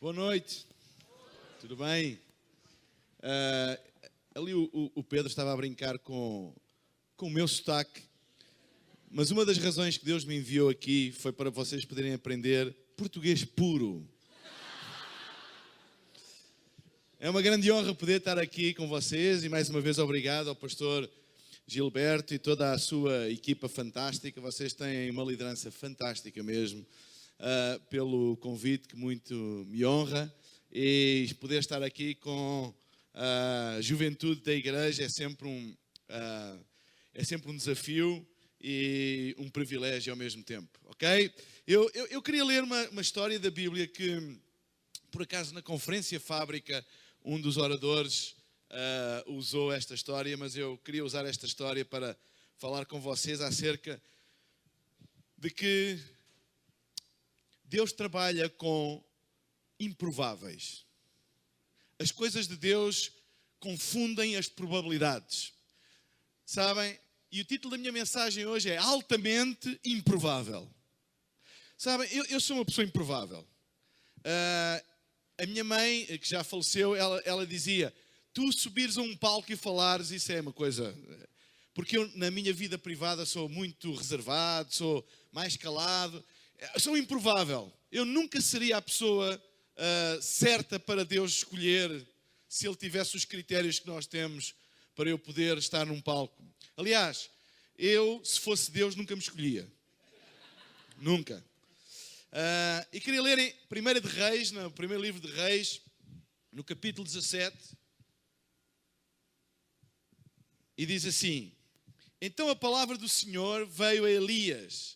Boa noite, tudo bem? Ali o Pedro estava a brincar com o meu sotaque, mas uma das razões que Deus me enviou aqui foi para vocês poderem aprender português puro. É uma grande honra poder estar aqui com vocês e mais uma vez obrigado ao pastor Gilberto e toda a sua equipa fantástica. Vocês têm uma liderança fantástica mesmo. Pelo convite que muito me honra, e poder estar aqui com a juventude da igreja é sempre um desafio e um privilégio ao mesmo tempo, ok? Eu queria ler uma história da Bíblia que, por acaso, na Conferência Fábrica, um dos oradores usou esta história, mas eu queria usar esta história para falar com vocês acerca de que Deus trabalha com improváveis. As coisas de Deus confundem as probabilidades. Sabem? E o título da minha mensagem hoje é altamente improvável. Sabem? Eu sou uma pessoa improvável. A minha mãe, que já faleceu, ela dizia: tu subires a um palco e falares, isso é uma coisa... Porque eu, na minha vida privada, sou muito reservado, sou mais calado. Sou improvável. Eu nunca seria a pessoa certa para Deus escolher se Ele tivesse os critérios que nós temos para eu poder estar num palco. Aliás, eu, se fosse Deus, nunca me escolhia. Nunca. E queria ler em 1 de Reis, no primeiro livro de Reis, no capítulo 17. E diz assim: então a palavra do Senhor veio a Elias: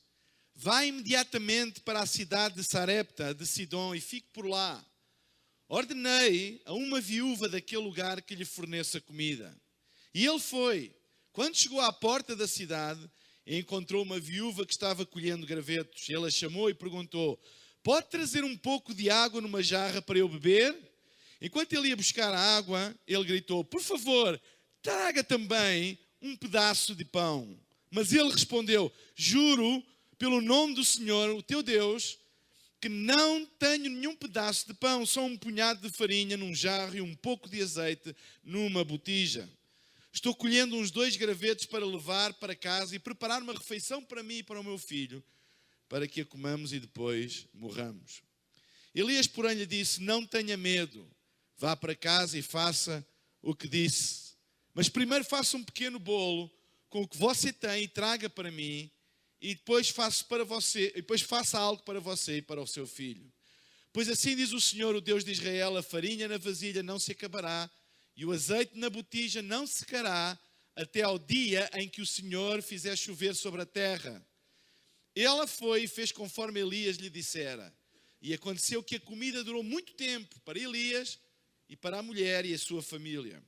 vá imediatamente para a cidade de Sarepta, de Sidom, e fique por lá. Ordenei a uma viúva daquele lugar que lhe forneça comida. E ele foi. Quando chegou à porta da cidade, encontrou uma viúva que estava colhendo gravetos. Ele a chamou e perguntou: pode trazer um pouco de água numa jarra para eu beber? Enquanto ele ia buscar a água, ele gritou: por favor, traga também um pedaço de pão. Mas ele respondeu: juro pelo nome do Senhor, o teu Deus, que não tenho nenhum pedaço de pão, só um punhado de farinha num jarro e um pouco de azeite numa botija. Estou colhendo uns 2 gravetos para levar para casa e preparar uma refeição para mim e para o meu filho, para que a comamos e depois morramos. Elias, porém, lhe disse: não tenha medo, vá para casa e faça o que disse. Mas primeiro faça um pequeno bolo com o que você tem e traga para mim, e depois faça algo para você e para o seu filho. Pois assim diz o Senhor, o Deus de Israel: a farinha na vasilha não se acabará e o azeite na botija não secará até ao dia em que o Senhor fizer chover sobre a terra. Ela foi e fez conforme Elias lhe dissera. E aconteceu que a comida durou muito tempo para Elias e para a mulher e a sua família.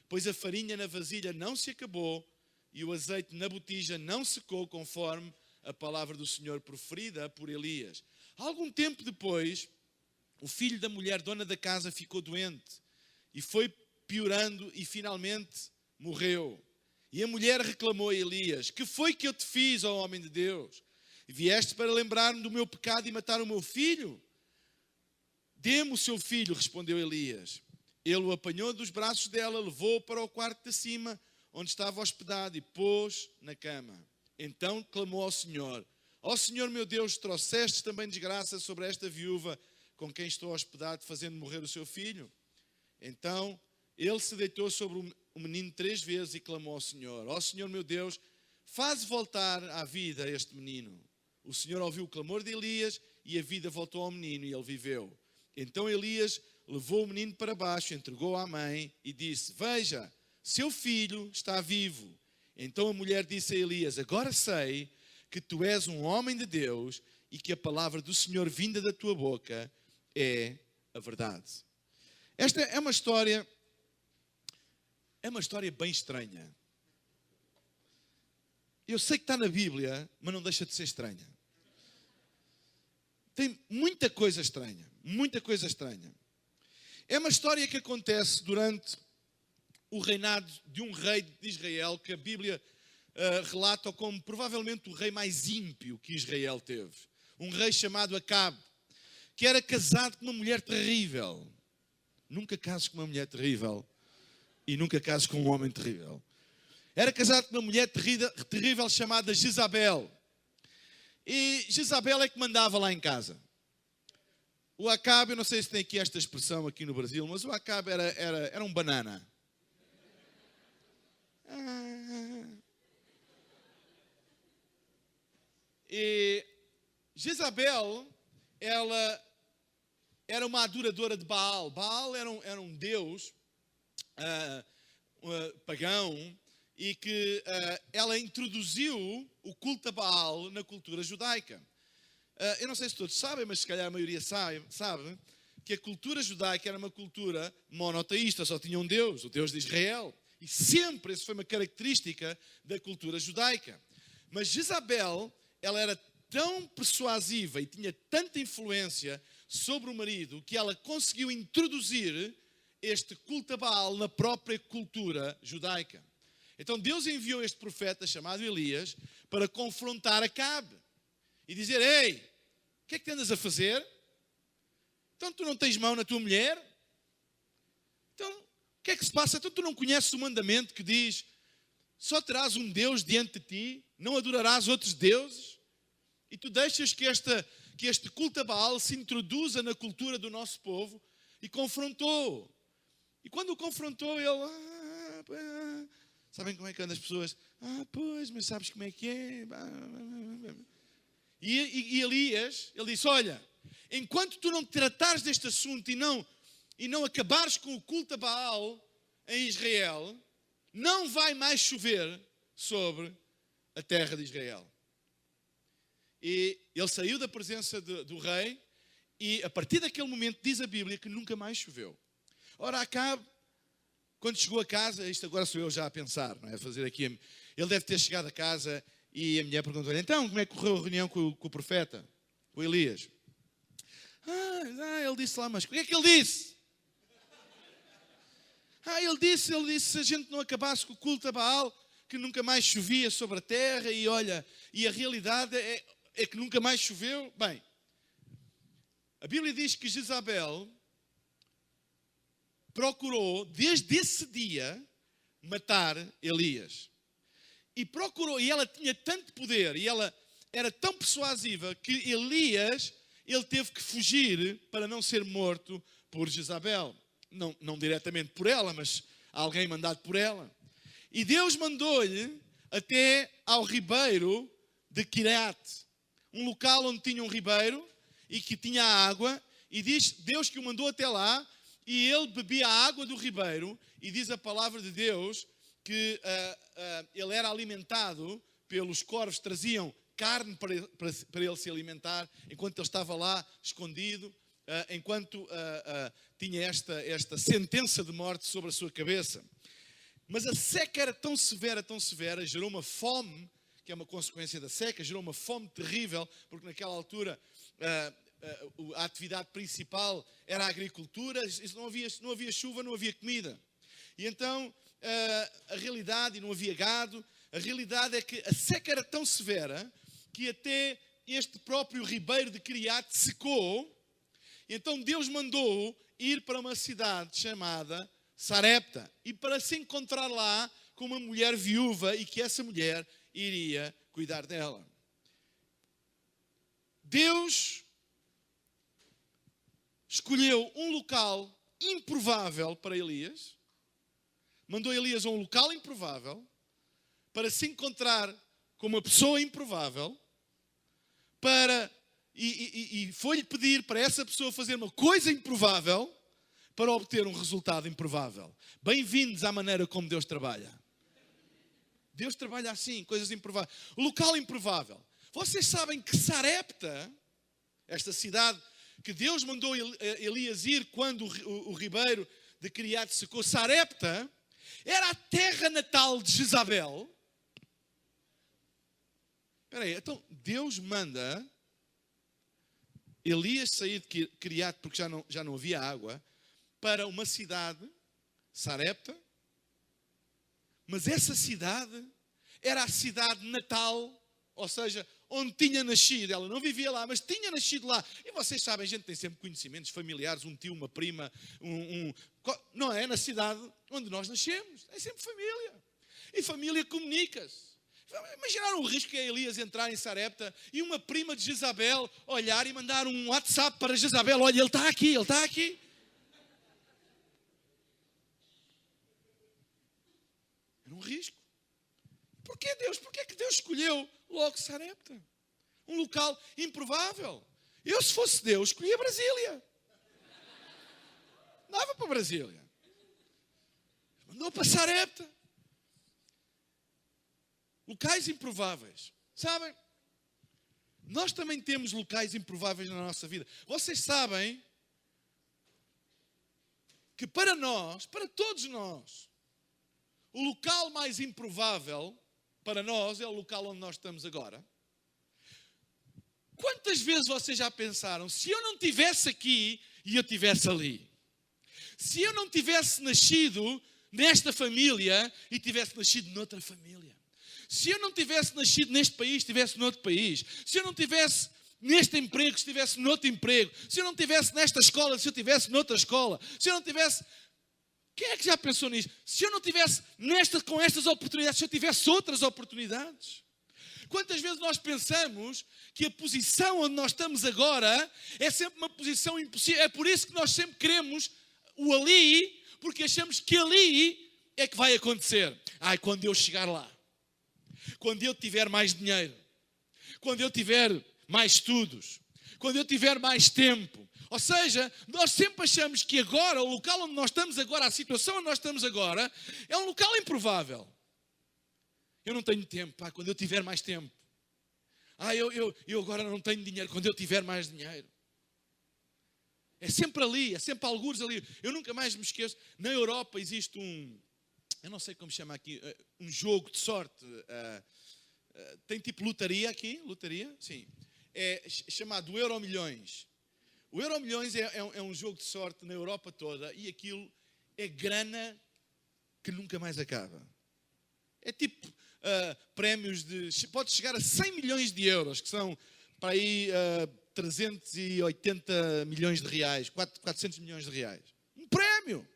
Pois a farinha na vasilha não se acabou e o azeite na botija não secou, conforme a palavra do Senhor proferida por Elias. Algum tempo depois, o filho da mulher dona da casa ficou doente e foi piorando e finalmente morreu. E a mulher reclamou a Elias: que foi que eu te fiz, ó homem de Deus? Vieste para lembrar-me do meu pecado e matar o meu filho? Dê-me o seu filho, respondeu Elias. Ele o apanhou dos braços dela, levou-o para o quarto de cima, onde estava hospedado, e pôs na cama. Então clamou ao Senhor: ó Senhor meu Deus, trouxeste também desgraça sobre esta viúva com quem estou hospedado, fazendo morrer o seu filho? Então ele se deitou sobre o menino 3 vezes e clamou ao Senhor: ó Senhor meu Deus, faz voltar à vida este menino. O Senhor ouviu o clamor de Elias e a vida voltou ao menino e ele viveu. Então Elias levou o menino para baixo, entregou-o à mãe e disse: veja, seu filho está vivo. Então a mulher disse a Elias: agora sei que tu és um homem de Deus e que a palavra do Senhor vinda da tua boca é a verdade. Esta é uma história bem estranha. Eu sei que está na Bíblia, mas não deixa de ser estranha. Tem muita coisa estranha, muita coisa estranha. É uma história que acontece durante o reinado de um rei de Israel que a Bíblia relata como provavelmente o rei mais ímpio que Israel teve. Um rei chamado Acabe, que era casado com uma mulher terrível. Nunca cases com uma mulher terrível e nunca cases com um homem terrível. Era casado com uma mulher terrível chamada Jezabel. E Jezabel é que mandava lá em casa. O Acabe, eu não sei se tem aqui esta expressão aqui no Brasil, mas o Acabe era um banana. E Jezabel, ela era uma adoradora de Baal. Baal era um deus pagão e que ela introduziu o culto a Baal na cultura judaica. Eu não sei se todos sabem, mas se calhar a maioria sabe que a cultura judaica era uma cultura monoteísta, só tinha um Deus, o Deus de Israel. E sempre essa foi uma característica da cultura judaica. Mas Jezabel, ela era tão persuasiva e tinha tanta influência sobre o marido que ela conseguiu introduzir este culto a Baal na própria cultura judaica. Então Deus enviou este profeta chamado Elias para confrontar Acabe e dizer: ei, o que é que tu andas a fazer? Então tu não tens mão na tua mulher? Então o que é que se passa? Então tu não conheces o mandamento que diz: só terás um Deus diante de ti, não adorarás outros deuses? E tu deixas que este culto a Baal se introduza na cultura do nosso povo, e confrontou. E quando o confrontou, ele... sabem como é que andam as pessoas? Pois, mas sabes como é que é? E Elias, ele disse: olha, enquanto tu não tratares deste assunto e não acabares com o culto a Baal em Israel, não vai mais chover sobre a terra de Israel. E ele saiu da presença do rei e a partir daquele momento diz a Bíblia que nunca mais choveu. Ora, Acabe, quando chegou a casa, isto agora sou eu já a pensar, não é? A fazer aqui, ele deve ter chegado a casa e a mulher perguntou-lhe: então, como é que correu a reunião com o profeta, com Elias? Ele disse lá, mas o que é que ele disse? Ele disse, se a gente não acabasse com o culto a Baal, que nunca mais chovia sobre a terra, e olha, e a realidade é que nunca mais choveu. Bem, a Bíblia diz que Jezabel procurou, desde esse dia, matar Elias. E ela tinha tanto poder, e ela era tão persuasiva, que Elias, ele teve que fugir para não ser morto por Jezabel. Não diretamente por ela, mas alguém mandado por ela. E Deus mandou-lhe até ao ribeiro de Quirat, um local onde tinha um ribeiro e que tinha água, e diz Deus que o mandou até lá, e ele bebia a água do ribeiro, e diz a palavra de Deus que ele era alimentado pelos corvos, traziam carne para ele se alimentar, enquanto ele estava lá escondido, enquanto tinha esta sentença de morte sobre a sua cabeça. Mas a seca era tão severa, gerou uma fome, que é uma consequência da seca, gerou uma fome terrível, porque naquela altura a atividade principal era a agricultura, não havia chuva, não havia comida. E então a realidade, e não havia gado, a realidade é que a seca era tão severa que até este próprio ribeiro de Quirat secou. Então Deus mandou ir para uma cidade chamada Sarepta, e para se encontrar lá com uma mulher viúva, e que essa mulher iria cuidar dela. Deus escolheu um local improvável para Elias, mandou Elias a um local improvável, para se encontrar com uma pessoa improvável, e foi-lhe pedir para essa pessoa fazer uma coisa improvável, para obter um resultado improvável. Bem-vindos à maneira como Deus trabalha. Deus trabalha assim, coisas improváveis. Local improvável. Vocês sabem que Sarepta, esta cidade que Deus mandou Elias ir quando o ribeiro de Quirat secou, Sarepta era a terra natal de Jezabel. Espera aí, então Deus manda Elias sair de Quirat, porque já não havia água, para uma cidade, Sarepta, mas essa cidade era a cidade natal, ou seja, onde tinha nascido. Ela não vivia lá, mas tinha nascido lá. E vocês sabem, a gente tem sempre conhecimentos familiares, um tio, uma prima, não é? Na cidade onde nós nascemos. É sempre família. E família comunica-se. Imaginaram o risco que é Elias entrar em Sarepta e uma prima de Jezabel olhar e mandar um WhatsApp para Jezabel. Olha, ele está aqui, ele está aqui. Era um risco. Porquê Deus? Porquê que Deus escolheu logo Sarepta? Um local improvável. Eu, se fosse Deus, escolhia Brasília. Dava para Brasília. Mandou para Sarepta. Locais improváveis. Sabem? Nós também temos locais improváveis na nossa vida. Vocês sabem que para nós, para todos nós, o local mais improvável para nós é o local onde nós estamos agora. Quantas vezes vocês já pensaram, se eu não estivesse aqui e eu estivesse ali? Se eu não tivesse nascido nesta família e tivesse nascido noutra família? Se eu não tivesse nascido neste país, estivesse noutro país. Se eu não tivesse neste emprego, estivesse noutro emprego. Se eu não tivesse nesta escola, se eu estivesse noutra escola. Se eu não tivesse... Quem é que já pensou nisso? Se eu não tivesse com estas oportunidades, se eu tivesse outras oportunidades? Quantas vezes nós pensamos que a posição onde nós estamos agora é sempre uma posição impossível. É por isso que nós sempre queremos o ali, porque achamos que ali é que vai acontecer. Quando eu chegar lá. Quando eu tiver mais dinheiro, quando eu tiver mais estudos, quando eu tiver mais tempo. Ou seja, nós sempre achamos que agora, o local onde nós estamos agora, a situação onde nós estamos agora, é um local improvável. Eu não tenho tempo, quando eu tiver mais tempo. Eu agora não tenho dinheiro, quando eu tiver mais dinheiro. É sempre ali, é sempre algures ali. Eu nunca mais me esqueço. Na Europa existe eu não sei como chama aqui, um jogo de sorte. Tem tipo lotaria aqui, lotaria, sim. É chamado Euromilhões. O Euromilhões é um jogo de sorte na Europa toda e aquilo é grana que nunca mais acaba. É tipo prémios pode chegar a 100 milhões de euros, que são para aí 380 milhões de reais, 400 milhões de reais. Um prémio!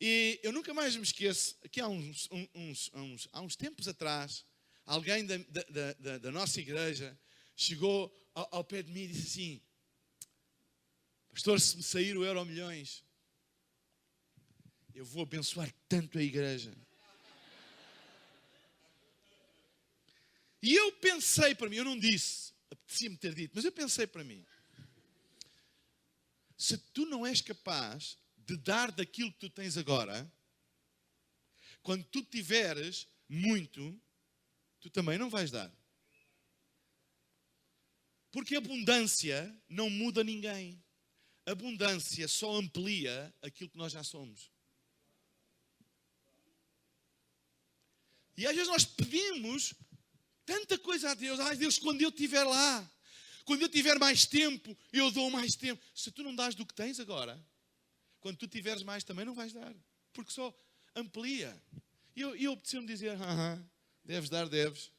E eu nunca mais me esqueço, que há uns tempos atrás, alguém da nossa igreja chegou ao pé de mim e disse assim: pastor, se me sair o Euromilhões, eu vou abençoar tanto a igreja. E eu pensei para mim, eu não disse, apetecia-me ter dito, mas eu pensei para mim: se tu não és capaz de dar daquilo que tu tens agora, quando tu tiveres muito, tu também não vais dar. Porque abundância não muda ninguém. Abundância só amplia aquilo que nós já somos. E às vezes nós pedimos tanta coisa a Deus. Deus, quando eu estiver lá, quando eu tiver mais tempo, eu dou mais tempo. Se tu não dás do que tens agora, quando tu tiveres mais também não vais dar. Porque só amplia. E eu apeteceu-me dizer: deves dar, deves.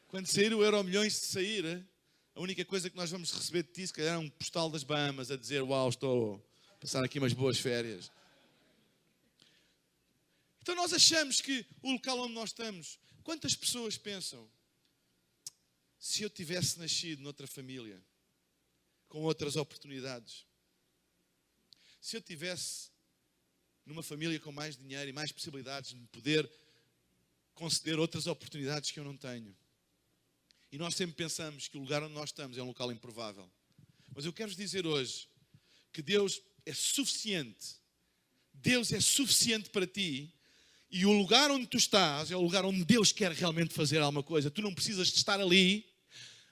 Quando sair o Euromilhões, se sair, a única coisa que nós vamos receber de ti, se calhar, é um postal das Bahamas a dizer: uau, estou a passar aqui umas boas férias. Então nós achamos que o local onde nós estamos, quantas pessoas pensam: se eu tivesse nascido noutra família, com outras oportunidades, se eu tivesse numa família com mais dinheiro e mais possibilidades de me poder conceder outras oportunidades que eu não tenho. E nós sempre pensamos que o lugar onde nós estamos é um local improvável. Mas eu quero-vos dizer hoje que Deus é suficiente. Deus é suficiente para ti. E o lugar onde tu estás é o lugar onde Deus quer realmente fazer alguma coisa. Tu não precisas de estar ali.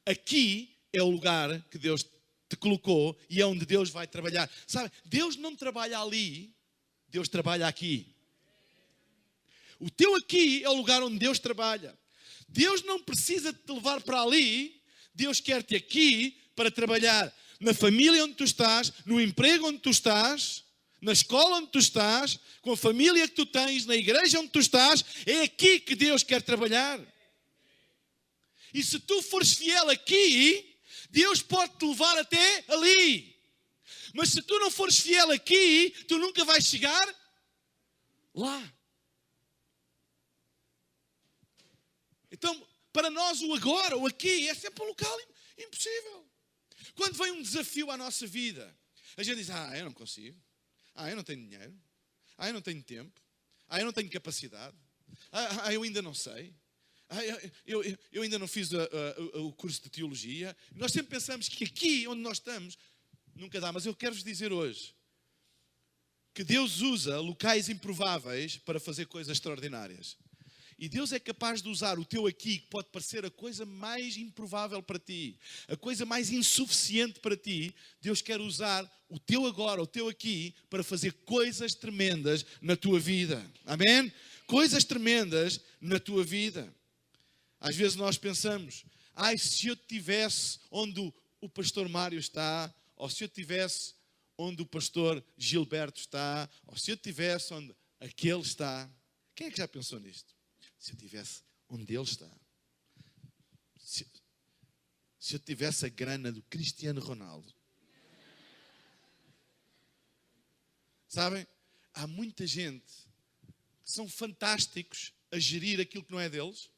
Aqui é o lugar que Deus te colocou e é onde Deus vai trabalhar. Sabe, Deus não trabalha ali, Deus trabalha aqui. O teu aqui é o lugar onde Deus trabalha. Deus não precisa de te levar para ali, Deus quer-te aqui para trabalhar na família onde tu estás, no emprego onde tu estás, na escola onde tu estás, com a família que tu tens, na igreja onde tu estás, é aqui que Deus quer trabalhar. E se tu fores fiel aqui, Deus pode te levar até ali. Mas se tu não fores fiel aqui, tu nunca vais chegar lá. Então, para nós o agora, o aqui, é sempre um local impossível. Quando vem um desafio à nossa vida, a gente diz, eu não consigo. Eu não tenho dinheiro. Eu não tenho tempo. Eu não tenho capacidade. Eu ainda não sei. Eu ainda não fiz o curso de teologia. Nós sempre pensamos que aqui onde nós estamos, nunca dá. Mas eu quero-vos dizer hoje que Deus usa locais improváveis para fazer coisas extraordinárias. E Deus é capaz de usar o teu aqui, que pode parecer a coisa mais improvável para ti, a coisa mais insuficiente para ti. Deus quer usar o teu agora, o teu aqui, para fazer coisas tremendas na tua vida. Amém? Coisas tremendas na tua vida. Às vezes nós pensamos, se eu estivesse onde o pastor Mário está, ou se eu estivesse onde o pastor Gilberto está, ou se eu estivesse onde aquele está. Quem é que já pensou nisto? Se eu estivesse onde ele está. Se eu tivesse a grana do Cristiano Ronaldo. Sabem? Há muita gente que são fantásticos a gerir aquilo que não é deles.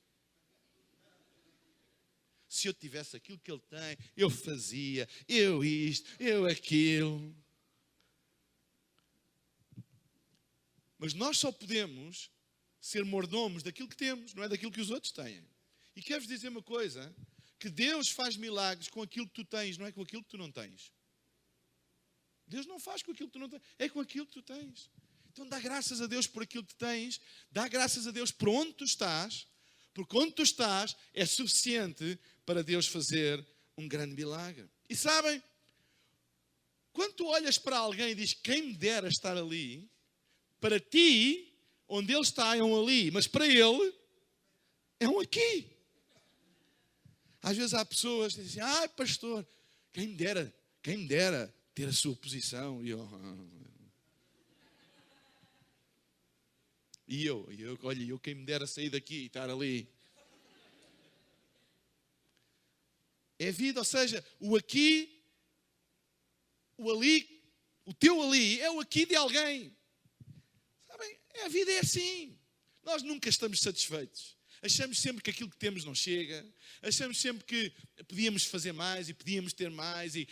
Se eu tivesse aquilo que ele tem, eu fazia, eu isto, eu aquilo. Mas nós só podemos ser mordomos daquilo que temos, não é daquilo que os outros têm. E quero-vos dizer uma coisa, que Deus faz milagres com aquilo que tu tens, não é com aquilo que tu não tens. Deus não faz com aquilo que tu não tens, é com aquilo que tu tens. Então dá graças a Deus por aquilo que tens, dá graças a Deus por onde tu estás, porque onde tu estás é suficiente para Deus fazer um grande milagre. E sabem, quando tu olhas para alguém e dizes, quem me dera estar ali, para ti, onde ele está é um ali, mas para ele é um aqui. Às vezes há pessoas que dizem, pastor, quem me dera ter a sua posição. E eu quem me dera sair daqui e estar ali. É vida, ou seja, o aqui, o ali, o teu ali é o aqui de alguém. Sabem, a vida é assim. Nós nunca estamos satisfeitos. Achamos sempre que aquilo que temos não chega. Achamos sempre que podíamos fazer mais e podíamos ter mais e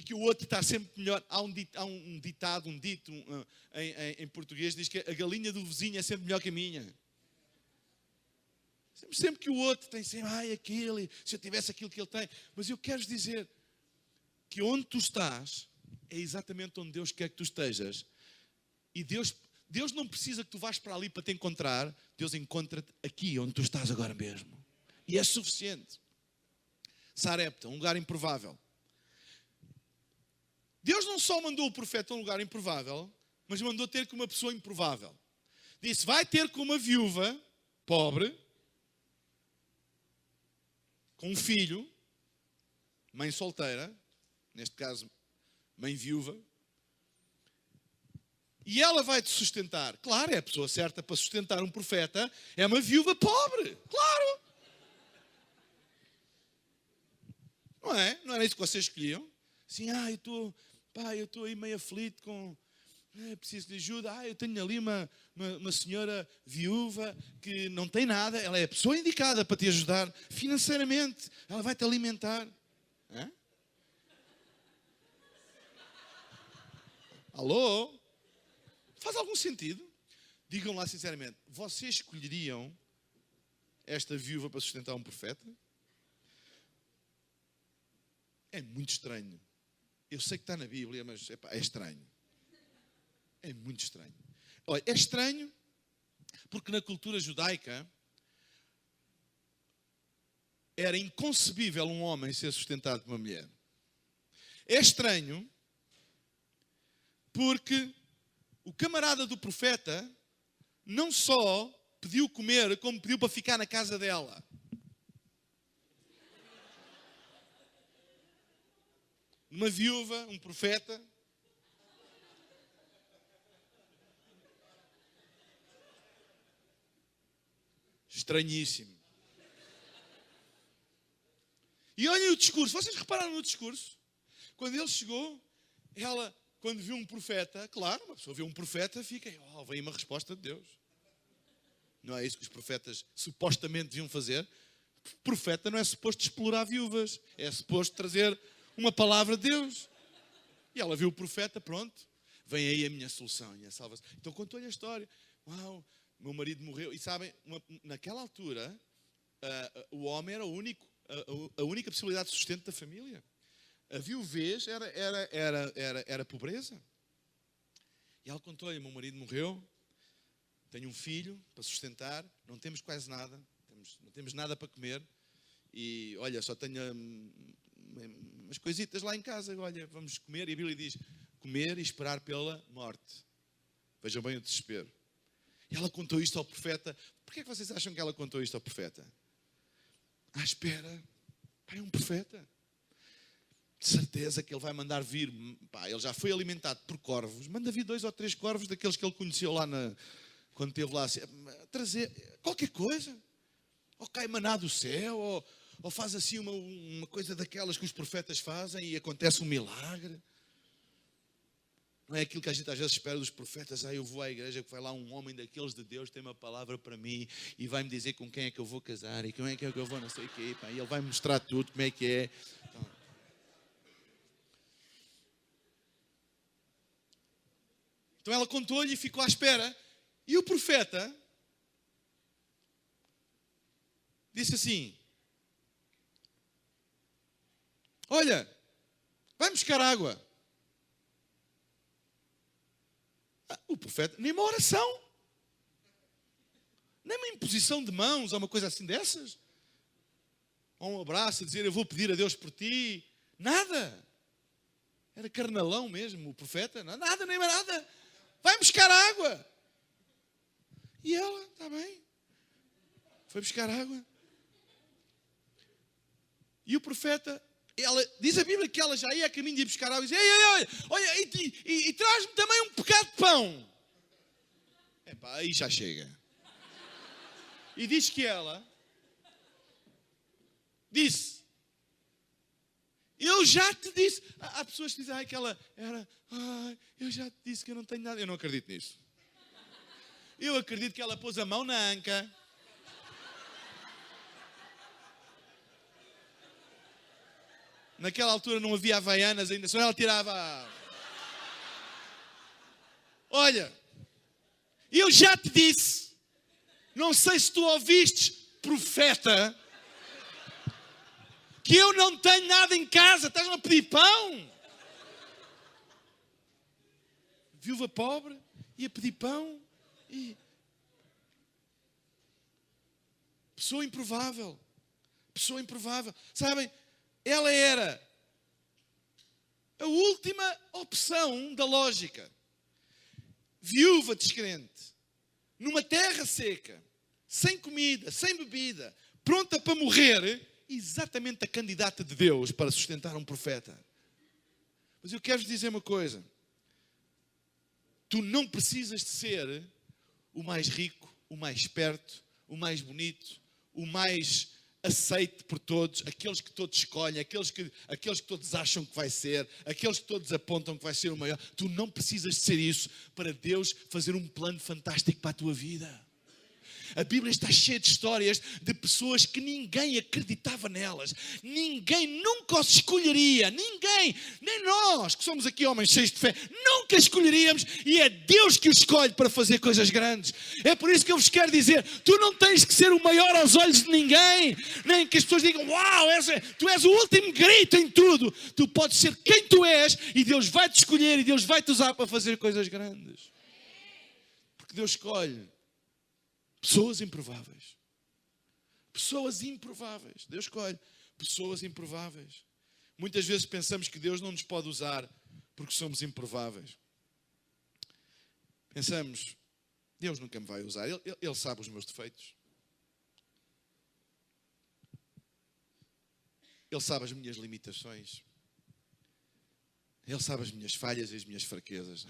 que o outro está sempre melhor. Há um dito em português, diz que a galinha do vizinho é sempre melhor que a minha. Sempre que o outro tem sempre, aquele, se eu tivesse aquilo que ele tem. Mas eu quero dizer que onde tu estás é exatamente onde Deus quer que tu estejas. E Deus não precisa que tu vás para ali para te encontrar. Deus encontra-te aqui, onde tu estás agora mesmo. E é suficiente. Sarepta, um lugar improvável. Deus não só mandou o profeta a um lugar improvável, mas mandou ter com uma pessoa improvável. Disse, vai ter com uma viúva pobre, com um filho, mãe solteira, neste caso, mãe viúva, e ela vai te sustentar. Claro, é a pessoa certa para sustentar um profeta, é uma viúva pobre, claro. Não é? Não era isso que vocês escolhiam? Assim, eu estou aí meio aflito com... preciso de ajuda. Eu tenho ali uma senhora viúva que não tem nada. Ela é a pessoa indicada para te ajudar financeiramente. Ela vai te alimentar. Alô? Faz algum sentido? Digam lá sinceramente, vocês escolheriam esta viúva para sustentar um profeta? É muito estranho. Eu sei que está na Bíblia, mas é estranho. É muito estranho. Olha, é estranho porque na cultura judaica era inconcebível um homem ser sustentado por uma mulher. É estranho porque o camarada do profeta não só pediu comer, como pediu para ficar na casa dela. Uma viúva, um profeta. Estranhíssimo. E olhem o discurso. Vocês repararam no discurso? Quando ele chegou, ela, quando viu um profeta, claro, uma pessoa vê um profeta, fica, vem uma resposta de Deus. Não é isso que os profetas supostamente deviam fazer? O profeta não é suposto explorar viúvas, é suposto trazer uma palavra de Deus. E ela viu o profeta, pronto, vem aí a minha solução e a salvação. Então contou-lhe a história. Uau, meu marido morreu. E sabem, naquela altura, o homem era a única possibilidade de sustento da família. A viuvez era pobreza. E ela contou-lhe, meu marido morreu, tenho um filho para sustentar, não temos quase nada, não temos nada para comer. E olha, só tenho umas coisitas lá em casa, olha, vamos comer. E a Bíblia diz, comer e esperar pela morte. Vejam bem o desespero. E ela contou isto ao profeta. Porquê é que vocês acham que ela contou isto ao profeta? À espera, é um profeta. De certeza que ele vai mandar vir, ele já foi alimentado por corvos, manda vir 2 ou 3 corvos daqueles que ele conheceu lá quando esteve lá, trazer qualquer coisa. Ou cai maná do céu, ou faz assim uma coisa daquelas que os profetas fazem e acontece um milagre. Não é aquilo que a gente às vezes espera dos profetas. Eu vou à igreja, que vai lá um homem daqueles de Deus, tem uma palavra para mim e vai-me dizer com quem é que eu vou casar e com quem é que eu vou não sei o quê. E ele vai mostrar tudo, como é que é. Então ela contou-lhe e ficou à espera. E o profeta disse assim, olha, vai buscar água. O profeta, nem uma oração, nem uma imposição de mãos, ou uma coisa assim dessas, ou um abraço a dizer, eu vou pedir a Deus por ti, nada. Era carnalão mesmo o profeta, nada, nem nada. Vai buscar água. E ela, está bem, foi buscar água. E o profeta, diz a Bíblia que ela já ia a caminho de ir buscar água e diz, olha, e traz-me também um bocado de pão. Aí já chega. E diz que ela disse, eu já te disse. Há pessoas que dizem que ela era, eu já te disse que eu não tenho nada. Eu não acredito nisso. Eu acredito que ela pôs a mão na anca. Naquela altura não havia havaianas ainda, só ela tirava. Olha, eu já te disse, não sei se tu ouviste, profeta, que eu não tenho nada em casa, estás-me a pedir pão? Viúva pobre, ia pedir pão. Pessoa improvável. Sabem, ela era a última opção da lógica. Viúva descrente, numa terra seca, sem comida, sem bebida, pronta para morrer, exatamente a candidata de Deus para sustentar um profeta. Mas eu quero-vos dizer uma coisa. Tu não precisas de ser o mais rico, o mais esperto, o mais bonito, o mais aceite por todos, aqueles que todos escolhem, aqueles que todos acham que vai ser, aqueles que todos apontam que vai ser o maior. Tu não precisas de ser isso para Deus fazer um plano fantástico para a tua vida. A Bíblia está cheia de histórias de pessoas que ninguém acreditava nelas. Ninguém nunca os escolheria. Ninguém, nem nós, que somos aqui homens cheios de fé, nunca escolheríamos. E é Deus que os escolhe para fazer coisas grandes. É por isso que eu vos quero dizer, tu não tens que ser o maior aos olhos de ninguém. Nem que as pessoas digam, uau, tu és o último grito em tudo. Tu podes ser quem tu és e Deus vai te escolher e Deus vai te usar para fazer coisas grandes. Porque Deus escolhe pessoas improváveis. Pessoas improváveis. Deus escolhe pessoas improváveis. Muitas vezes pensamos que Deus não nos pode usar porque somos improváveis. Pensamos, Deus nunca me vai usar. Ele sabe os meus defeitos. Ele sabe as minhas limitações. Ele sabe as minhas falhas e as minhas fraquezas.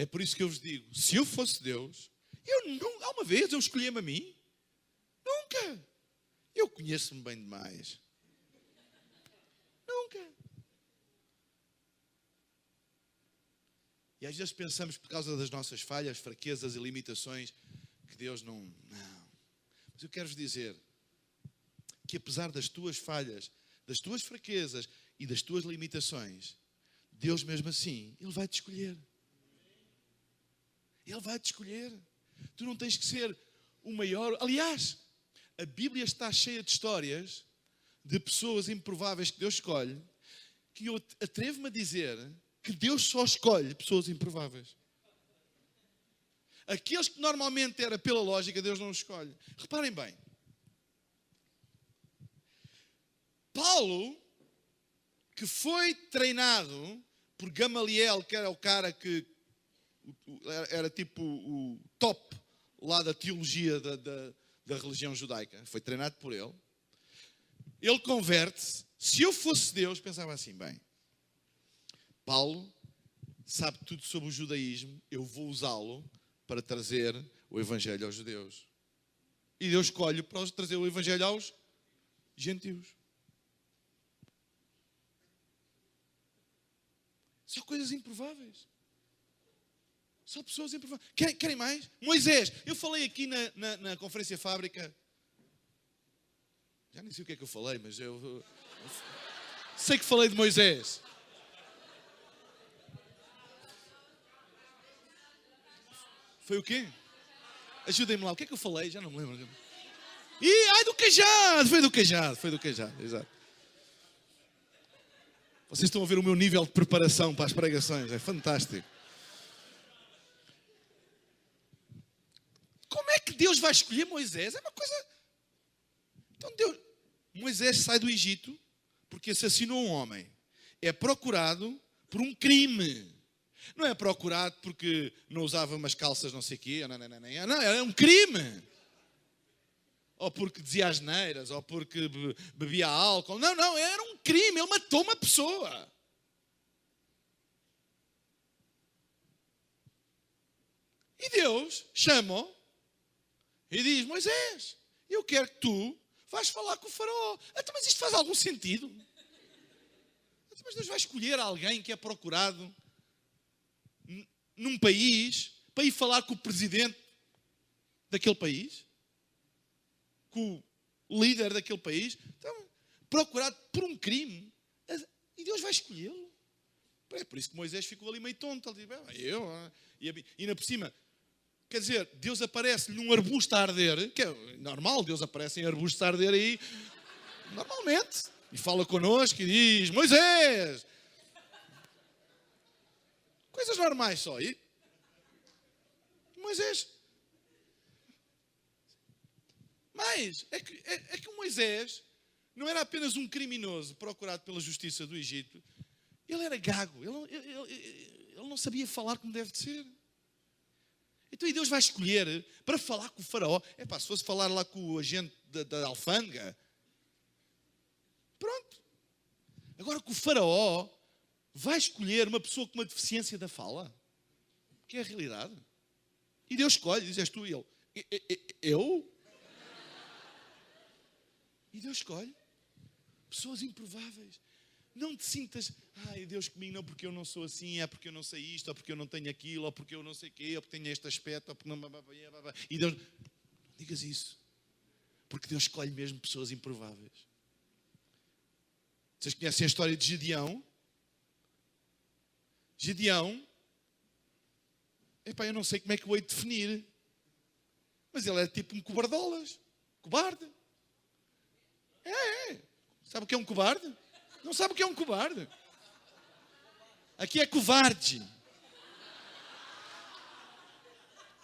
É por isso que eu vos digo, se eu fosse Deus, há uma vez eu escolhi-me a mim? Nunca. Eu conheço-me bem demais. Nunca. E às vezes pensamos, por causa das nossas falhas, fraquezas e limitações, que Deus não. Mas eu quero-vos dizer que apesar das tuas falhas, das tuas fraquezas e das tuas limitações, Deus mesmo assim, Ele vai te escolher. Ele vai te escolher. Tu não tens que ser o maior. Aliás, a Bíblia está cheia de histórias de pessoas improváveis que Deus escolhe, que eu atrevo-me a dizer que Deus só escolhe pessoas improváveis. Aqueles que normalmente era pela lógica, Deus não os escolhe. Reparem bem. Paulo, que foi treinado por Gamaliel, que era o cara que era tipo o top lá da teologia da religião judaica, foi treinado por ele. Ele converte-se. Se eu fosse Deus, pensava assim, bem, Paulo sabe tudo sobre o judaísmo, eu vou usá-lo para trazer o evangelho aos judeus. E Deus escolhe para trazer o evangelho aos gentios. São coisas improváveis. São pessoas improváveis. Querem mais? Moisés. Eu falei aqui na conferência fábrica. Já nem sei o que é que eu falei, mas eu sei que falei de Moisés. Foi o quê? Ajudem-me lá. O que é que eu falei? Já não me lembro. Do cajado. Foi do cajado. Exato. Vocês estão a ver o meu nível de preparação para as pregações. É fantástico. Como é que Deus vai escolher Moisés? É uma coisa... Então Moisés sai do Egito porque assassinou um homem. É procurado por um crime. Não é procurado porque não usava umas calças não sei o quê. Não, era um crime. Ou porque dizia asneiras, ou porque bebia álcool. Não, era um crime. Ele matou uma pessoa. E Deus chama-o e diz, Moisés, eu quero que tu vais falar com o faraó. Então, mas isto faz algum sentido? Então, mas Deus vai escolher alguém que é procurado num país para ir falar com o presidente daquele país? Com o líder daquele país? Então, procurado por um crime. E Deus vai escolhê-lo. É por isso que Moisés ficou ali meio tonto. Ele diz, e ainda por cima... Quer dizer, Deus aparece num arbusto a arder, que é normal, Deus aparece em arbustos a arder aí, normalmente, e fala connosco e diz, Moisés! Coisas normais só. E Moisés... Mas é que o Moisés não era apenas um criminoso procurado pela justiça do Egito, ele era gago, ele não sabia falar como deve de ser. Então e Deus vai escolher para falar com o faraó. Se fosse falar lá com o agente da alfândega. Pronto. Agora que o faraó vai escolher uma pessoa com uma deficiência da fala. Que é a realidade. E Deus escolhe, diz, és tu e ele. Eu? E Deus escolhe pessoas improváveis. Não te sintas, Deus comigo não, porque eu não sou assim, é porque eu não sei isto, ou porque eu não tenho aquilo, ou porque eu não sei o quê, ou porque tenho este aspecto, ou porque não... E Deus, não digas isso. Porque Deus escolhe mesmo pessoas improváveis. Vocês conhecem a história de Gedeão? Gedeão, eu não sei como é que o hei de definir, mas ele é tipo um cobardolas. Cobarde. Sabe o que é um cobarde? Não sabe o que é um cobarde? Aqui é covarde.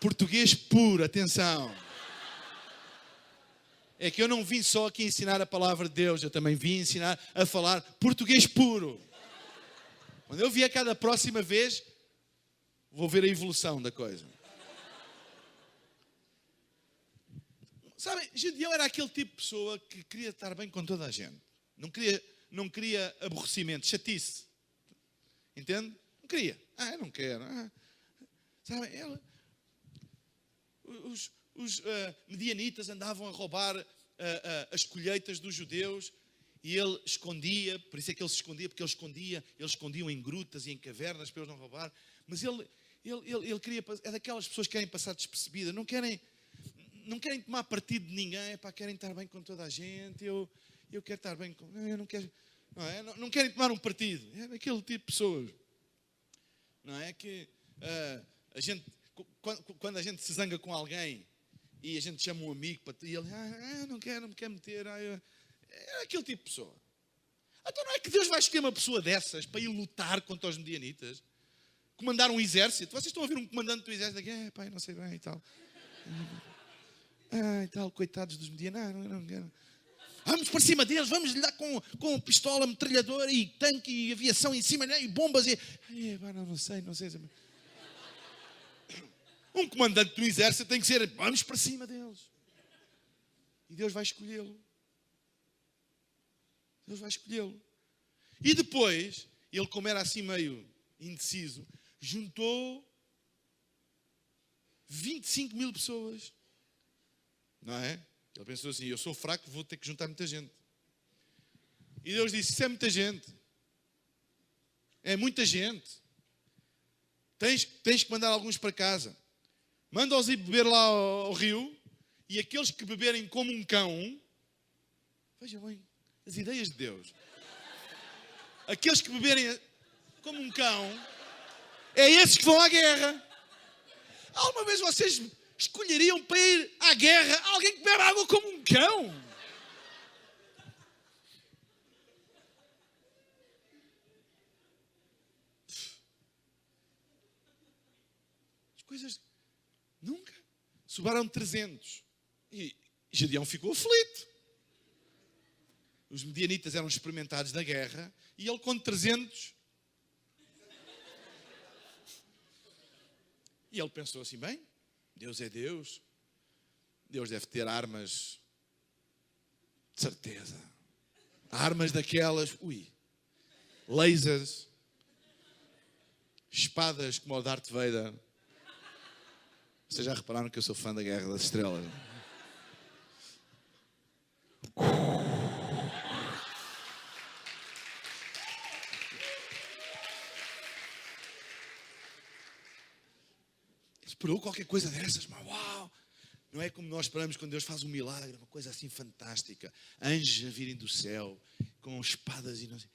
Português puro, atenção. É que eu não vim só aqui ensinar a palavra de Deus, eu também vim ensinar a falar português puro. Quando eu vier cá da próxima vez, vou ver a evolução da coisa. Sabem, Gedeão era aquele tipo de pessoa que queria estar bem com toda a gente. Não queria aborrecimento, chatice. Entende? Não queria. Eu não quero. Sabem, os medianitas andavam a roubar as colheitas dos judeus e ele escondia, por isso é que ele se escondia, porque eles escondiam em grutas e em cavernas para eles não roubar. Mas ele queria, é daquelas pessoas que querem passar despercebidas, não querem tomar partido de ninguém, querem estar bem com toda a gente. Eu quero estar bem com. Eu não quero. Não querem tomar um partido. É daquele tipo de pessoas. Não é que a gente, quando a gente se zanga com alguém e a gente chama um amigo e ele não me quer meter. É aquele tipo de pessoa. Então não é que Deus vai escolher uma pessoa dessas para ir lutar contra os medianitas? Comandar um exército? Vocês estão a ver um comandante do exército aqui? Pai, não sei bem e tal. E tal, coitados dos medianitas. Não quero. Vamos para cima deles, vamos lhe dar com pistola, metralhadora e tanque e aviação em cima, e bombas e... Não sei. Um comandante do exército tem que ser, vamos para cima deles. E Deus vai escolhê-lo. E depois, ele como era assim meio indeciso, juntou 25 mil pessoas. Não é? Ele pensou assim, eu sou fraco, vou ter que juntar muita gente. E Deus disse, isso é muita gente. É muita gente. Tens que mandar alguns para casa. Manda-os ir beber lá ao rio, e aqueles que beberem como um cão, vejam bem, as ideias de Deus. Aqueles que beberem como um cão, é esses que vão à guerra. Alguma vez vocês escolheriam para ir à guerra alguém que bebe água como um cão? As coisas nunca. Sobraram 300. E Gedeão ficou aflito. Os medianitas eram experimentados na guerra e ele com 300. E ele pensou assim, bem, Deus é Deus. Deus deve ter armas, de certeza. Armas daquelas, lasers, espadas como o Darth Vader. Vocês já repararam que eu sou fã da Guerra das Estrelas? Esperou qualquer coisa dessas, mas uau! Não é como nós esperamos quando Deus faz um milagre, uma coisa assim fantástica. Anjos a virem do céu, com espadas e não sei.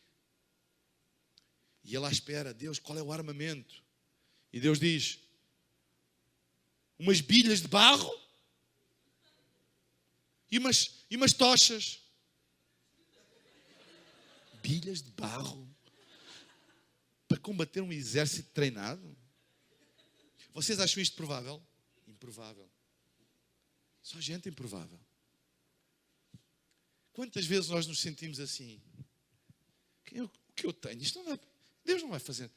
E ele à espera, Deus, qual é o armamento? E Deus diz, umas bilhas de barro e umas tochas. Bilhas de barro para combater um exército treinado? Vocês acham isto provável? Improvável. Só gente improvável. Quantas vezes nós nos sentimos assim? O que eu tenho? Isto não dá. Deus não vai fazer.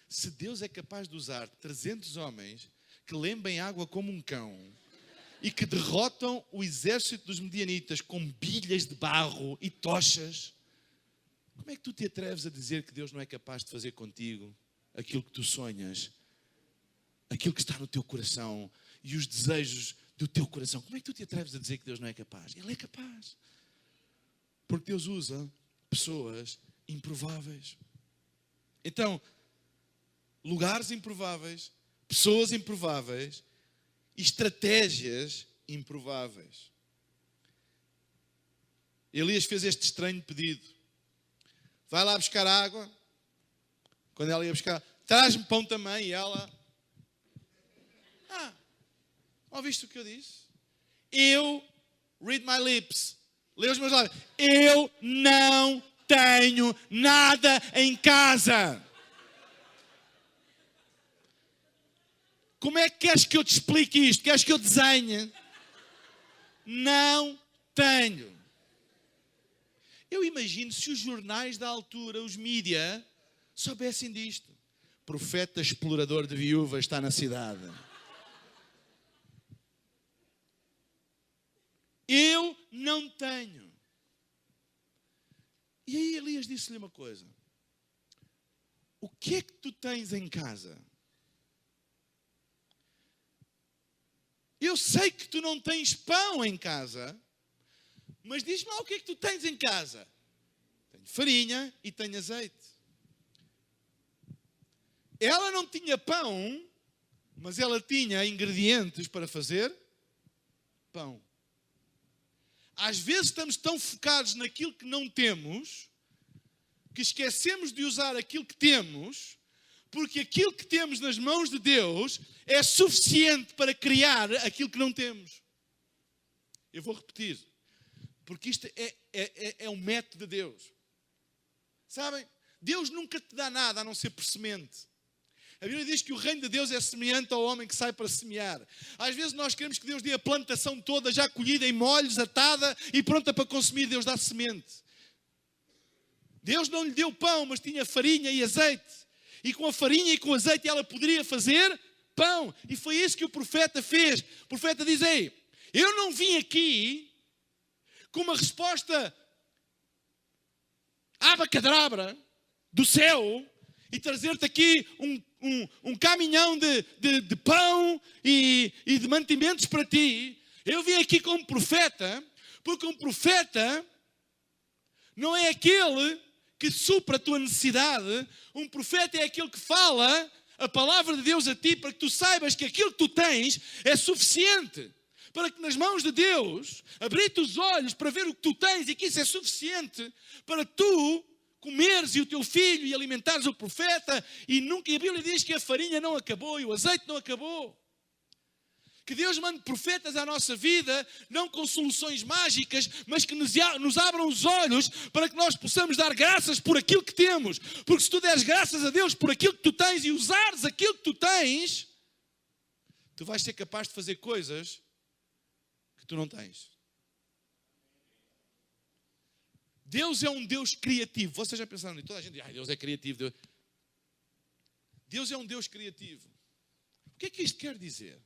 Se Deus é capaz de usar 300 homens que lembem água como um cão e que derrotam o exército dos medianitas com bilhas de barro e tochas, como é que tu te atreves a dizer que Deus não é capaz de fazer contigo aquilo que tu sonhas? Aquilo que está no teu coração e os desejos do teu coração. Como é que tu te atreves a dizer que Deus não é capaz? Ele é capaz. Porque Deus usa pessoas improváveis. Então, lugares improváveis, pessoas improváveis, estratégias improváveis. Elias fez este estranho pedido. Vai lá buscar água. Quando ela ia buscar, traz-me pão também. E ela... ouviste o que eu disse? Read my lips, lê os meus lábios. Eu não tenho nada em casa. Como é que queres que eu te explique isto? Queres que eu desenhe? Não tenho. Eu imagino se os jornais da altura, os mídia, soubessem disto. Profeta explorador de viúvas está na cidade. Eu não tenho. E aí Elias disse-lhe uma coisa. O que é que tu tens em casa eu sei que tu não tens pão em casa, mas diz-me lá o que é que tu tens em casa. Tenho farinha e tenho azeite. Ela não tinha pão, mas ela tinha ingredientes para fazer pão. Às vezes estamos tão focados naquilo que não temos, que esquecemos de usar aquilo que temos, porque aquilo que temos nas mãos de Deus é suficiente para criar aquilo que não temos. Eu vou repetir, porque isto é um método de Deus. Sabem? Deus nunca te dá nada a não ser por semente. A Bíblia diz que o reino de Deus é semelhante ao homem que sai para semear. Às vezes nós queremos que Deus dê a plantação toda já colhida em molhos, atada e pronta para consumir. Deus dá semente. Deus não lhe deu pão, mas tinha farinha e azeite. E com a farinha e com o azeite ela poderia fazer pão. E foi isso que o profeta fez. O profeta diz, ei, eu não vim aqui com uma resposta abacadabra do céu e trazer-te aqui um caminhão de pão e de mantimentos para ti. Eu vim aqui como profeta, porque um profeta não é aquele que supra a tua necessidade. Um profeta é aquele que fala a palavra de Deus a ti para que tu saibas que aquilo que tu tens é suficiente. Para que nas mãos de Deus, abrir-te os olhos para ver o que tu tens e que isso é suficiente para tu comeres e o teu filho e alimentares o profeta. E nunca, a Bíblia diz que a farinha não acabou e o azeite não acabou. Que Deus mande profetas à nossa vida, não com soluções mágicas, mas que nos abram os olhos para que nós possamos dar graças por aquilo que temos. Porque se tu deres graças a Deus por aquilo que tu tens e usares aquilo que tu tens, tu vais ser capaz de fazer coisas que tu não tens. Deus é um Deus criativo. Vocês já pensaram nisso? Toda a gente diz, Deus é criativo. Deus é um Deus criativo. O que é que isto quer dizer?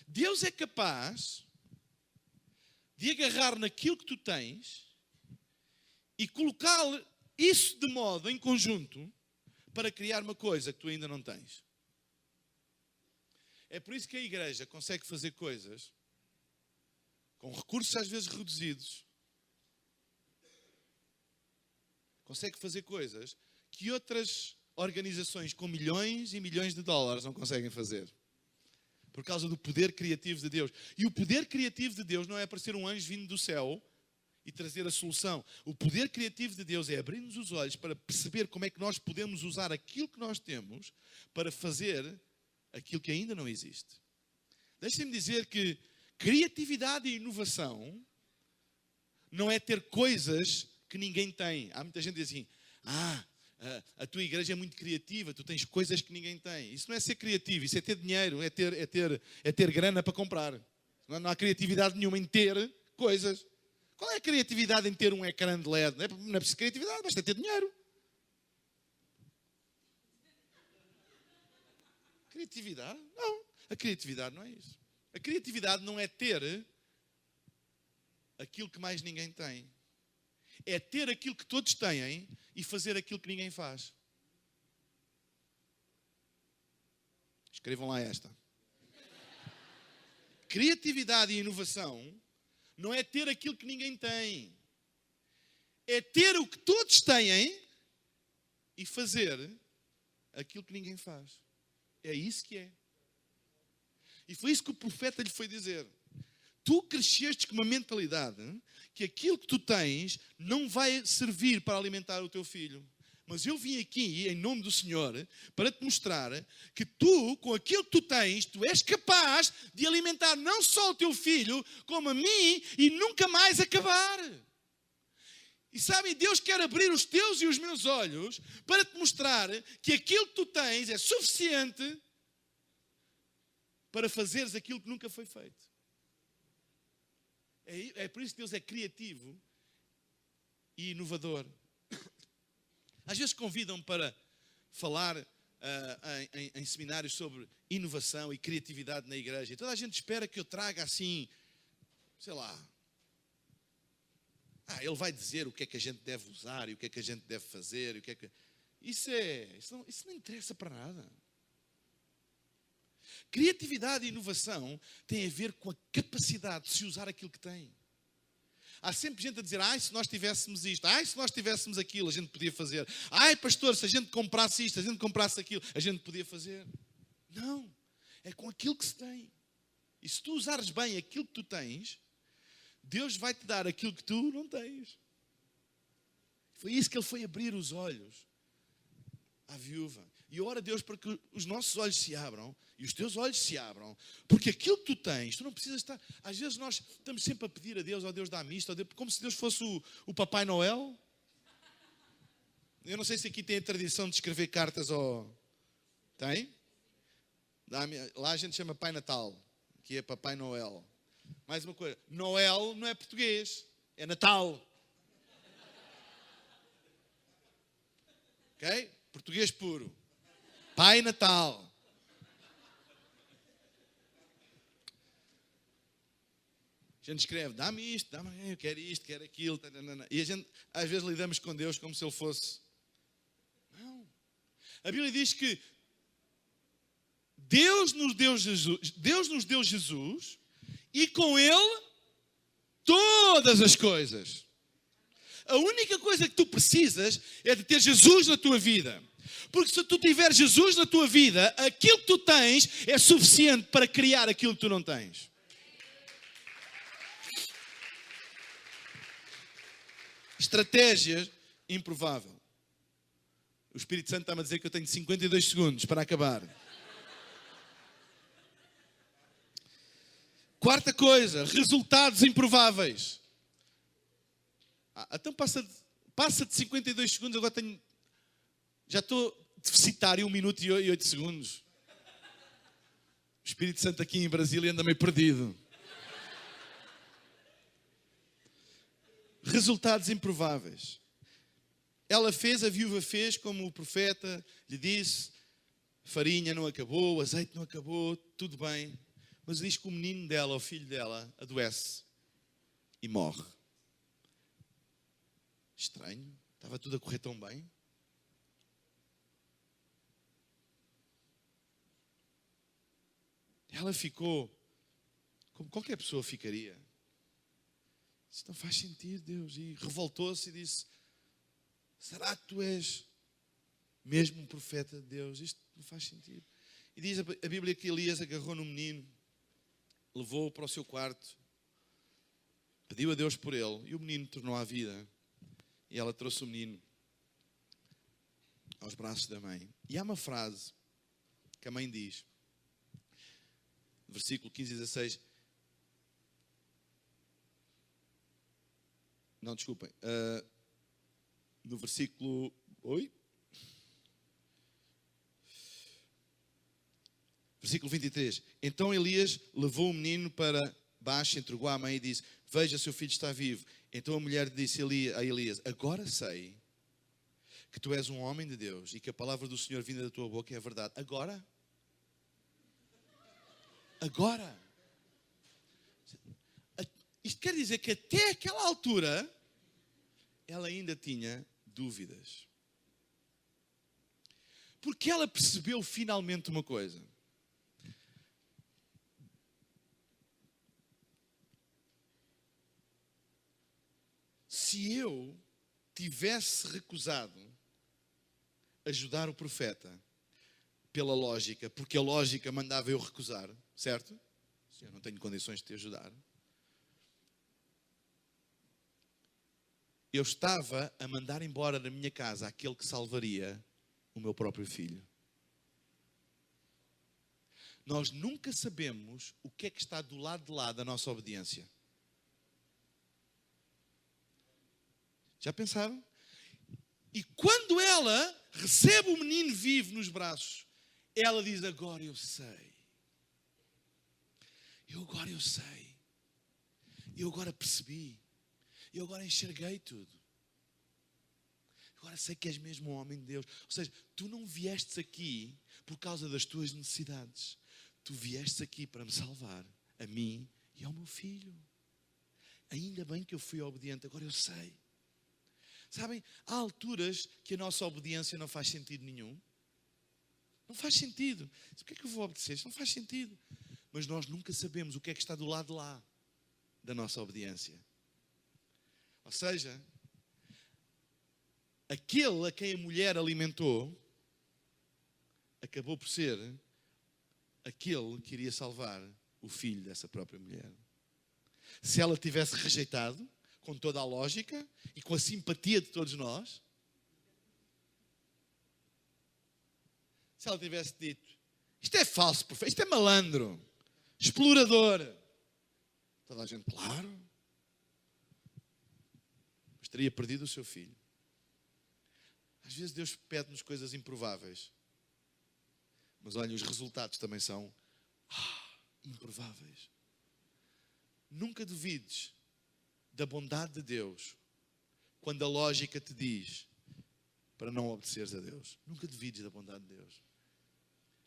Deus é capaz de agarrar naquilo que tu tens e colocar isso de modo em conjunto para criar uma coisa que tu ainda não tens. É por isso que a igreja consegue fazer coisas com recursos às vezes reduzidos. Consegue fazer coisas que outras organizações com milhões e milhões de dólares não conseguem fazer. Por causa do poder criativo de Deus. E o poder criativo de Deus não é aparecer um anjo vindo do céu e trazer a solução. O poder criativo de Deus é abrir-nos os olhos para perceber como é que nós podemos usar aquilo que nós temos para fazer aquilo que ainda não existe. Deixem-me dizer que criatividade e inovação não é ter coisas que ninguém tem. Há muita gente que diz assim, a tua igreja é muito criativa, tu tens coisas que ninguém tem. Isso não é ser criativo, isso é ter dinheiro, é ter grana para comprar. Não há criatividade nenhuma em ter coisas. Qual é a criatividade em ter um ecrã de LED? Não é preciso criatividade, basta ter dinheiro. Criatividade? Não. A criatividade não é isso. A criatividade não é ter aquilo que mais ninguém tem. É ter aquilo que todos têm e fazer aquilo que ninguém faz. Escrevam lá esta. Criatividade e inovação não é ter aquilo que ninguém tem. É ter o que todos têm e fazer aquilo que ninguém faz. É isso que é. E foi isso que o profeta lhe foi dizer. Tu cresceste com uma mentalidade que aquilo que tu tens não vai servir para alimentar o teu filho. Mas eu vim aqui, em nome do Senhor, para te mostrar que tu, com aquilo que tu tens, tu és capaz de alimentar não só o teu filho, como a mim, e nunca mais acabar. E sabe, Deus quer abrir os teus e os meus olhos para te mostrar que aquilo que tu tens é suficiente para fazeres aquilo que nunca foi feito. É por isso que Deus é criativo e inovador. Às vezes convidam-me para falar em seminários sobre inovação e criatividade na igreja. E toda a gente espera que eu traga assim, sei lá, ele vai dizer o que é que a gente deve usar e o que é que a gente deve fazer. Isso não interessa para nada. Criatividade e inovação têm a ver com a capacidade de se usar aquilo que tem. Há sempre gente a dizer, se nós tivéssemos isto, se nós tivéssemos aquilo, a gente podia fazer. Pastor, se a gente comprasse isto, se a gente comprasse aquilo, a gente podia fazer. Não, é com aquilo que se tem. E se tu usares bem aquilo que tu tens, Deus vai te dar aquilo que tu não tens. Foi isso que ele foi abrir os olhos à viúva. E eu oro a Deus para que os nossos olhos se abram e os teus olhos se abram, porque aquilo que tu tens, tu não precisas estar. Às vezes nós estamos sempre a pedir a Deus, ó Deus dá-me isto, como se Deus fosse o Papai Noel. Eu não sei se aqui tem a tradição de escrever cartas ou. Tem? Lá a gente chama Pai Natal, que é Papai Noel. Mais uma coisa, Noel não é português, é Natal. Ok? Português puro. Pai Natal. A gente escreve, dá-me isto, dá-me, eu quero isto, quero aquilo. E a gente, às vezes, lidamos com Deus como se Ele fosse. Não. A Bíblia diz que Deus nos deu Jesus e com Ele todas as coisas. A única coisa que tu precisas é de ter Jesus na tua vida. Porque se tu tiver Jesus na tua vida, aquilo que tu tens é suficiente para criar aquilo que tu não tens. Estratégia improvável. O Espírito Santo está-me a dizer que eu tenho 52 segundos para acabar. Quarta coisa, resultados improváveis. Então passa de 52 segundos, agora já estou deficitário 1 minuto e 8 segundos. O Espírito Santo aqui em Brasília anda meio perdido. Resultados improváveis. A viúva fez como o profeta lhe disse, farinha não acabou, azeite não acabou, tudo bem. Mas diz que o menino dela, o filho dela, adoece e morre. Estranho, estava tudo a correr tão bem. Ela ficou como qualquer pessoa ficaria. Isso não faz sentido, Deus. E revoltou-se e disse, será que tu és mesmo um profeta de Deus? Isto não faz sentido. E diz a Bíblia que Elias agarrou no menino, levou-o para o seu quarto, pediu a Deus por ele e o menino tornou à vida. E ela trouxe o menino aos braços da mãe. E há uma frase que a mãe diz, versículo 15 e 16. Não, desculpem. No versículo... Versículo 23. Então Elias levou o menino para baixo, entregou à mãe e disse, veja, seu filho está vivo. Então a mulher disse a Elias, agora sei que tu és um homem de Deus e que a palavra do Senhor vinda da tua boca é a verdade. Agora? Isto quer dizer que até aquela altura ela ainda tinha dúvidas. Porque ela percebeu finalmente uma coisa. Se eu tivesse recusado ajudar o profeta pela lógica, porque a lógica mandava eu recusar, certo? Se eu não tenho condições de te ajudar, eu estava a mandar embora da minha casa aquele que salvaria o meu próprio filho. Nós nunca sabemos o que é que está do lado de lá da nossa obediência. Já pensaram? E quando ela recebe o menino vivo nos braços, ela diz, agora eu sei. Agora eu sei. Eu agora percebi. Eu agora enxerguei tudo. Agora sei que és mesmo um homem de Deus. Ou seja, tu não viestes aqui por causa das tuas necessidades. Tu viestes aqui para me salvar, a mim e ao meu filho. Ainda bem que eu fui obediente, agora eu sei. Sabem, há alturas que a nossa obediência não faz sentido nenhum. Não faz sentido. O que é que eu vou obedecer? Isto não faz sentido. Mas nós nunca sabemos o que é que está do lado de lá da nossa obediência. Ou seja, aquele a quem a mulher alimentou acabou por ser aquele que iria salvar o filho dessa própria mulher. Se ela tivesse rejeitado, com toda a lógica e com a simpatia de todos nós, se ela tivesse dito, isto é falso, profeta, isto é malandro, explorador, toda a gente, claro, mas teria perdido o seu filho. Às vezes Deus pede-nos coisas improváveis, mas olha, os resultados também são improváveis. Nunca duvides da bondade de Deus quando a lógica te diz para não obedeceres a Deus. Nunca duvides da bondade de Deus.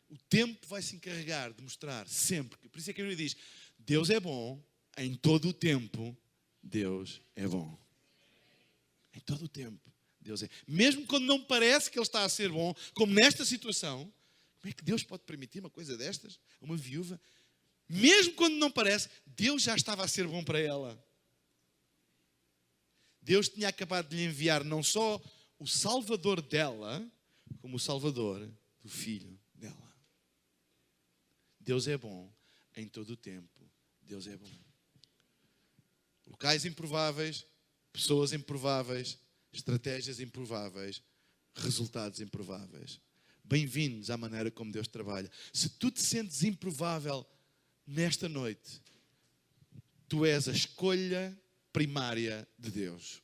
O tempo vai se encarregar de mostrar sempre. Por isso é que a Bíblia diz, Deus é bom, em todo o tempo, Deus é bom. Em todo o tempo, Deus é. Mesmo quando não parece que Ele está a ser bom, como nesta situação, como é que Deus pode permitir uma coisa destas? Uma viúva? Mesmo quando não parece, Deus já estava a ser bom para ela. Deus tinha acabado de lhe enviar não só o Salvador dela, como o Salvador do filho dela. Deus é bom em todo o tempo. Deus é bom. Locais improváveis, pessoas improváveis, estratégias improváveis, resultados improváveis. Bem-vindos à maneira como Deus trabalha. Se tu te sentes improvável nesta noite, tu és a escolha primária de Deus.